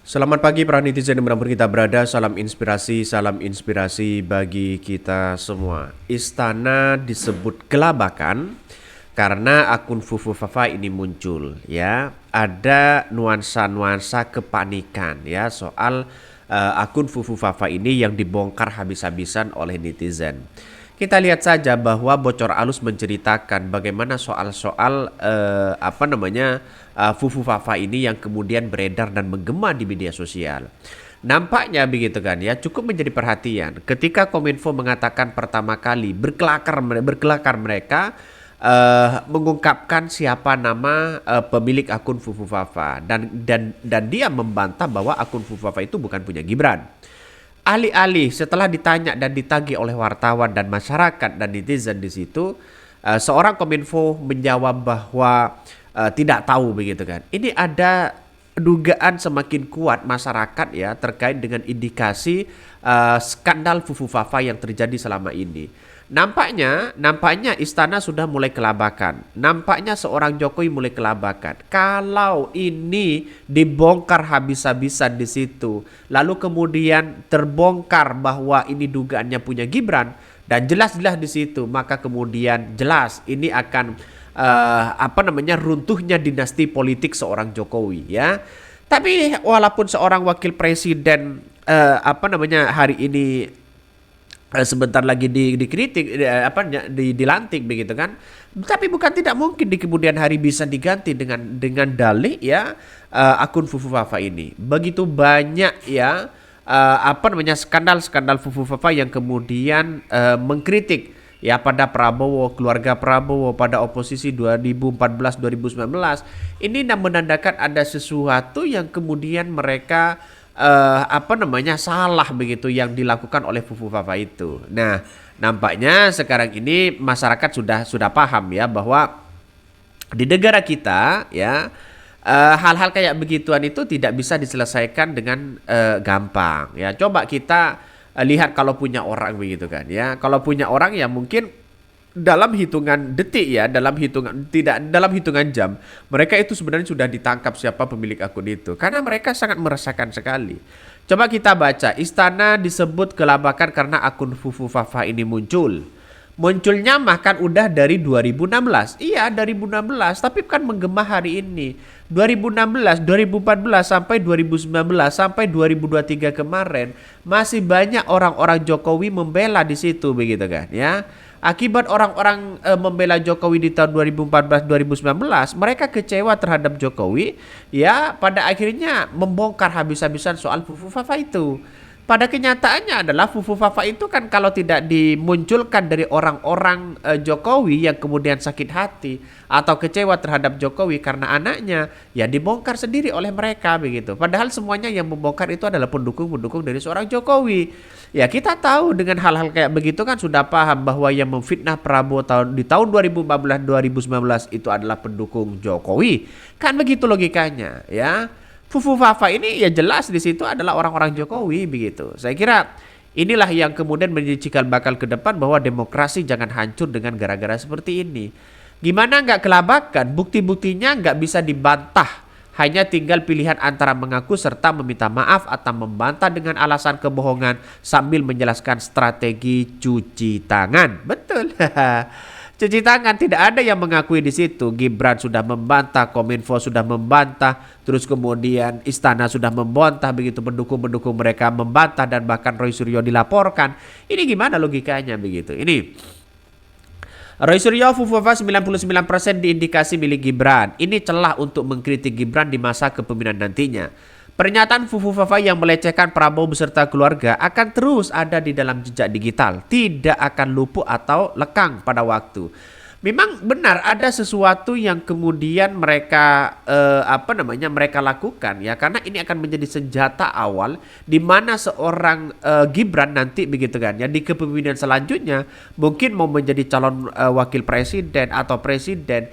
Selamat pagi para netizen dimanapun kita berada, salam inspirasi bagi kita semua. Istana disebut kelabakan karena akun Fufu Fafa ini muncul ya. Ada nuansa-nuansa kepanikan ya soal akun Fufu Fafa ini yang dibongkar habis-habisan oleh netizen. Kita lihat saja bahwa bocor alus menceritakan bagaimana soal-soal Fufu Fafa ini yang kemudian beredar dan menggema di media sosial. Nampaknya begitu kan ya, cukup menjadi perhatian ketika Kominfo mengatakan pertama kali berkelakar mereka mengungkapkan siapa nama pemilik akun Fufu Fafa dan dia membantah bahwa akun Fufu Fafa itu bukan punya Gibran. Alih-alih setelah ditanya dan ditagih oleh wartawan dan masyarakat dan netizen di situ, seorang Kominfo menjawab bahwa tidak tahu begitu kan. Ini ada dugaan semakin kuat masyarakat ya terkait dengan indikasi skandal Fufu Fafa yang terjadi selama ini. Nampaknya istana sudah mulai kelabakan. Nampaknya seorang Jokowi mulai kelabakan. Kalau ini dibongkar habis-habisan di situ, lalu kemudian terbongkar bahwa ini dugaannya punya Gibran dan jelas-jelas di situ, maka kemudian jelas ini akan runtuhnya dinasti politik seorang Jokowi ya. Tapi walaupun seorang wakil presiden hari ini sebentar lagi dikritik dilantik begitu kan, tapi bukan tidak mungkin di kemudian hari bisa diganti dengan dalih ya akun Fufu Fafa ini. Begitu banyak ya skandal Fufu Fafa yang kemudian mengkritik ya pada Prabowo, keluarga Prabowo, pada oposisi 2014-2019. Ini menandakan ada sesuatu yang kemudian mereka salah begitu yang dilakukan oleh Fufu Fafa itu. Nah, nampaknya sekarang ini masyarakat sudah paham ya bahwa di negara kita ya hal-hal kayak begituan itu tidak bisa diselesaikan dengan gampang ya. Coba kita lihat kalau punya orang begitu kan ya. Kalau punya orang ya mungkin dalam hitungan detik ya, dalam hitungan jam, mereka itu sebenarnya sudah ditangkap siapa pemilik akun itu karena mereka sangat meresahkan sekali. Coba kita baca, istana disebut kelabakan karena akun Fufu Fafa ini muncul. Munculnya bahkan udah dari 2016. Iya, dari 2016, tapi kan menggema hari ini. 2016, 2014 sampai 2019 sampai 2023 kemarin masih banyak orang-orang Jokowi membela di situ begitu kan ya. Akibat orang-orang membela Jokowi di tahun 2014-2019, mereka kecewa terhadap Jokowi, ya pada akhirnya membongkar habis-habisan soal Fufu Fafa itu. Pada kenyataannya adalah Fufu Fafa itu kan kalau tidak dimunculkan dari orang-orang Jokowi yang kemudian sakit hati atau kecewa terhadap Jokowi karena anaknya, ya dibongkar sendiri oleh mereka begitu. Padahal semuanya yang membongkar itu adalah pendukung-pendukung dari seorang Jokowi. Ya kita tahu dengan hal-hal kayak begitu kan sudah paham bahwa yang memfitnah Prabowo di tahun 2014-2019 itu adalah pendukung Jokowi. Kan begitu logikanya ya. Fufu Fafa ini ya jelas di situ adalah orang-orang Jokowi begitu. Saya kira inilah yang kemudian menjadi cikal bakal ke depan bahwa demokrasi jangan hancur dengan gara-gara seperti ini. Gimana nggak kelabakan? Bukti-buktinya nggak bisa dibantah. Hanya tinggal pilihan antara mengaku serta meminta maaf atau membantah dengan alasan kebohongan sambil menjelaskan strategi cuci tangan. Betul. Cuci tangan, tidak ada yang mengakui di situ. Gibran sudah membantah, Kominfo sudah membantah, terus kemudian istana sudah membantah begitu, pendukung-pendukung mereka membantah dan bahkan Roy Suryo dilaporkan. Ini gimana logikanya begitu? Ini Roy Suryo, Fufu Fafa 99% diindikasi milik Gibran. Ini celah untuk mengkritik Gibran di masa kepemimpinan nantinya. Pernyataan Fufu Fafa yang melecehkan Prabowo beserta keluarga akan terus ada di dalam jejak digital, tidak akan luput atau lekang pada waktu. Memang benar ada sesuatu yang kemudian mereka mereka lakukan ya, karena ini akan menjadi senjata awal di mana seorang Gibran nanti begitu kan ya di kepemimpinan selanjutnya mungkin mau menjadi calon wakil presiden atau presiden,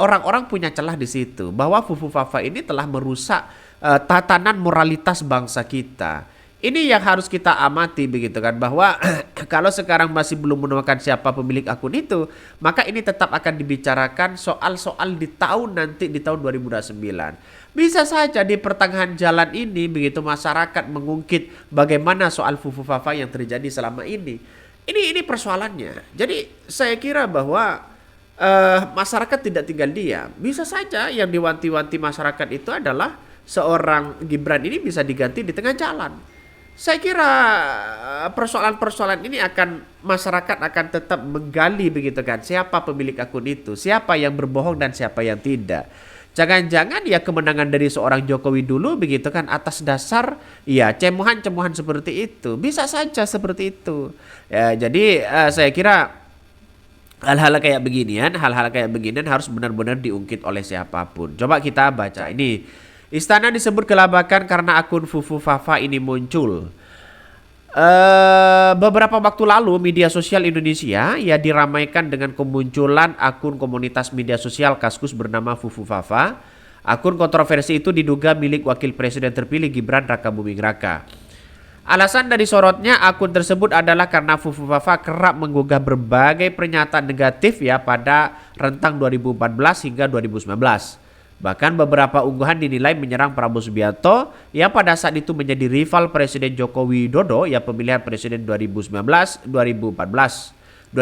orang-orang punya celah di situ bahwa Fufu Fafa ini telah merusak tatanan moralitas bangsa kita. Ini yang harus kita amati begitu kan, bahwa kalau sekarang masih belum menemukan siapa pemilik akun itu, maka ini tetap akan dibicarakan soal-soal di tahun nanti, di tahun 2029. Bisa saja di pertengahan jalan ini begitu masyarakat mengungkit bagaimana soal Fufu Fafa yang terjadi selama ini. Ini persoalannya. Jadi saya kira bahwa masyarakat tidak tinggal diam. Bisa saja yang diwanti-wanti masyarakat itu adalah seorang Gibran ini bisa diganti di tengah jalan. Saya kira persoalan-persoalan ini masyarakat akan tetap menggali begitu kan, siapa pemilik akun itu, siapa yang berbohong dan siapa yang tidak. Jangan-jangan ya kemenangan dari seorang Jokowi dulu begitu kan atas dasar ya cemohan-cemohan seperti itu. Bisa saja seperti itu. Ya, jadi saya kira hal-hal kayak beginian harus benar-benar diungkit oleh siapapun. Coba kita baca ini. Istana disebut kelabakan karena akun Fufu Fafa ini muncul. Beberapa waktu lalu media sosial Indonesia ya diramaikan dengan kemunculan akun komunitas media sosial Kaskus bernama Fufu Fafa. Akun kontroversi itu diduga milik wakil presiden terpilih Gibran Rakabuming Raka. Alasan dari sorotnya akun tersebut adalah karena Fufu Fafa kerap menggugah berbagai pernyataan negatif ya pada rentang 2014 hingga 2019. Bahkan beberapa unggahan dinilai menyerang Prabowo Subianto yang pada saat itu menjadi rival Presiden Joko Widodo ya pemilihan presiden 2019, 2019.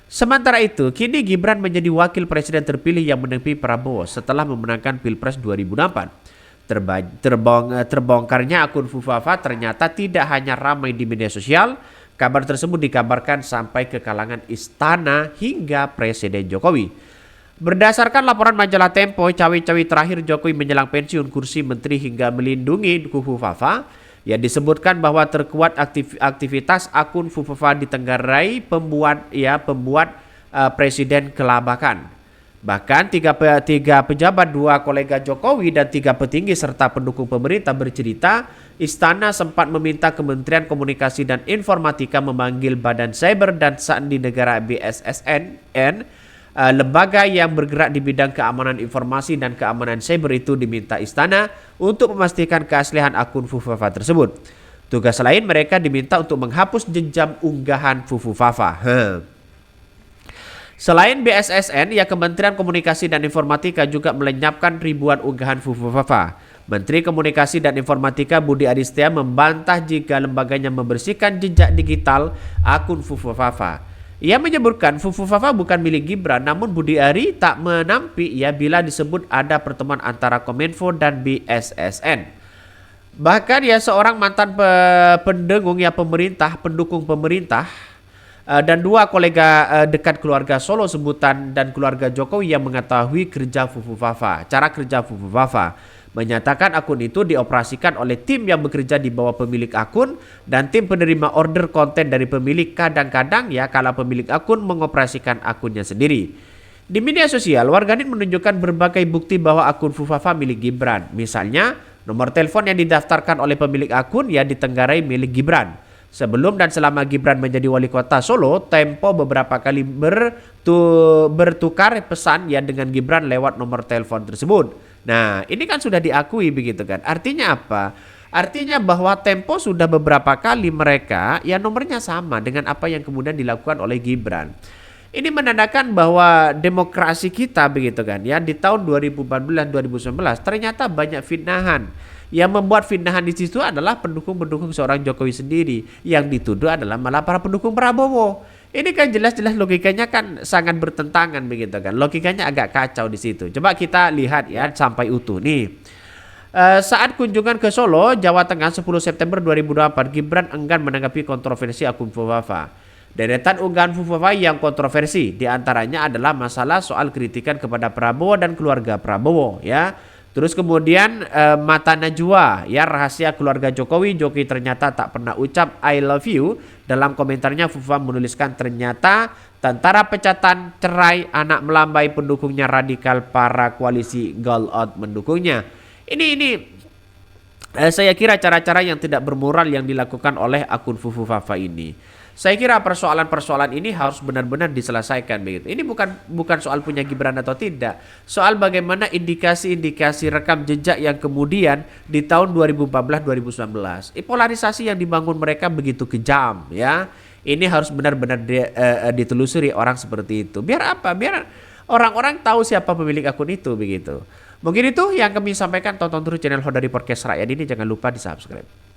Sementara itu, kini Gibran menjadi wakil presiden terpilih yang menepi Prabowo setelah memenangkan Pilpres 2024. Terbongkarnya akun Fufu Fafa ternyata tidak hanya ramai di media sosial, kabar tersebut dikabarkan sampai ke kalangan istana hingga Presiden Jokowi. Berdasarkan laporan majalah Tempo, cawe-cawe terakhir Jokowi menjelang pensiun kursi menteri hingga melindungi Fufu Fafa, ya disebutkan bahwa terkuat aktivitas akun Fufu Fafa ditenggarai pembuat presiden kelabakan. Bahkan tiga pejabat, 2 kolega Jokowi dan 3 petinggi serta pendukung pemerintah bercerita, istana sempat meminta Kementerian Komunikasi dan Informatika memanggil Badan Cyber dan Sandi Negara BSSN. Lembaga yang bergerak di bidang keamanan informasi dan keamanan cyber itu diminta istana untuk memastikan keaslian akun Fufu Fafa tersebut. Tugas lain mereka diminta untuk menghapus jejak unggahan Fufu Fafa. Selain BSSN, ya Kementerian Komunikasi dan Informatika juga melenyapkan ribuan unggahan Fufu Fafa. Menteri Komunikasi dan Informatika Budi Adistia membantah jika lembaganya membersihkan jejak digital akun Fufu Fafa. Ia menyebutkan Fufu Fafa bukan milik Gibran, namun Budi Ari tak menampik ya bila disebut ada pertemuan antara Kominfo dan BSSN. Bahkan ya seorang mantan pendukung pemerintah dan 2 kolega dekat keluarga Solo sebutan dan keluarga Jokowi yang mengetahui cara kerja Fufu Fafa. Menyatakan akun itu dioperasikan oleh tim yang bekerja di bawah pemilik akun dan tim penerima order konten dari pemilik kadang-kadang ya kala pemilik akun mengoperasikan akunnya sendiri. Di media sosial, warganet menunjukkan berbagai bukti bahwa akun Fufu Fafa milik Gibran. Misalnya, nomor telepon yang didaftarkan oleh pemilik akun ya ditenggarai milik Gibran. Sebelum dan selama Gibran menjadi wali kota Solo, Tempo beberapa kali bertukar pesan ya dengan Gibran lewat nomor telepon tersebut. Nah, ini kan sudah diakui begitu kan. Artinya apa? Artinya bahwa Tempo sudah beberapa kali mereka ya nomornya sama dengan apa yang kemudian dilakukan oleh Gibran. Ini menandakan bahwa demokrasi kita begitu kan ya di tahun 2014-2019 ternyata banyak fitnahan. Yang membuat fitnahan di situ adalah pendukung-pendukung seorang Jokowi sendiri. Yang dituduh adalah malah para pendukung Prabowo. Ini kan jelas-jelas logikanya kan sangat bertentangan begitu kan. Logikanya agak kacau di situ. Coba kita lihat ya sampai utuh nih. Saat kunjungan ke Solo, Jawa Tengah 10 September 2024, Gibran enggan menanggapi kontroversi akun Fufu Fafa. Deretan unggahan Fufu Fafa yang kontroversi diantaranya adalah masalah soal kritikan kepada Prabowo dan keluarga Prabowo ya. Terus kemudian Mata Najwa ya rahasia keluarga Jokowi ternyata tak pernah ucap I love you. Dalam komentarnya Fufu Fafa menuliskan ternyata tentara pecatan cerai anak melambai pendukungnya radikal para koalisi Goal Out mendukungnya. Ini Saya kira cara-cara yang tidak bermoral yang dilakukan oleh akun Fufu Fafa ini. Saya kira persoalan-persoalan ini harus benar-benar diselesaikan begitu. Ini bukan soal punya Gibran atau tidak, soal bagaimana indikasi-indikasi rekam jejak yang kemudian di tahun 2014-2019, polarisasi yang dibangun mereka begitu kejam ya. Ini harus benar-benar ditelusuri orang seperti itu. Biar apa? Biar orang-orang tahu siapa pemilik akun itu begitu. Mungkin itu yang kami sampaikan. Tonton terus channel Hodari Podcast Rakyat ini, jangan lupa di subscribe.